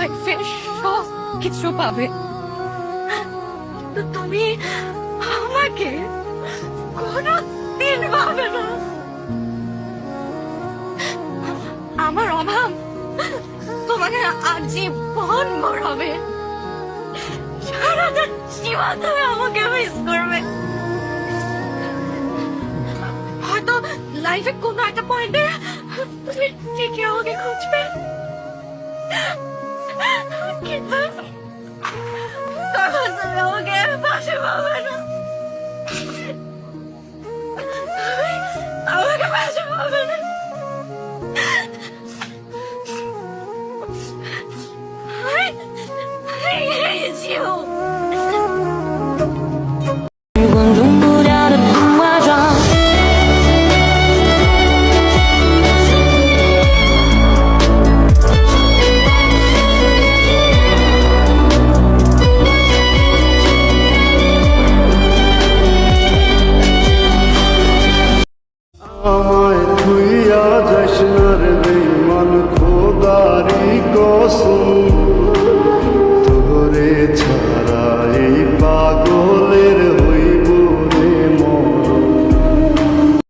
লাইফে সব কিছু পাবে, তো তুমি আমাকে কোনোদিন পাবে না। আমার অভাব তোমাকে আজীবন মরাবে, সারাটা জীবন তুমি আমাকে মিস করবে। হয়তো লাইফে কোনো একটা পয়েন্টে তুমি ঠিকই আমাকে খুঁজবে, কিন্তু তখন তুমি আমাকে পাশে পাবে না, আমাকে পাশে পাবে না। I hate you. Quando molhar a tua já আমায় ধুইয়া যাস না রে বেঈমান খোদারি কসম।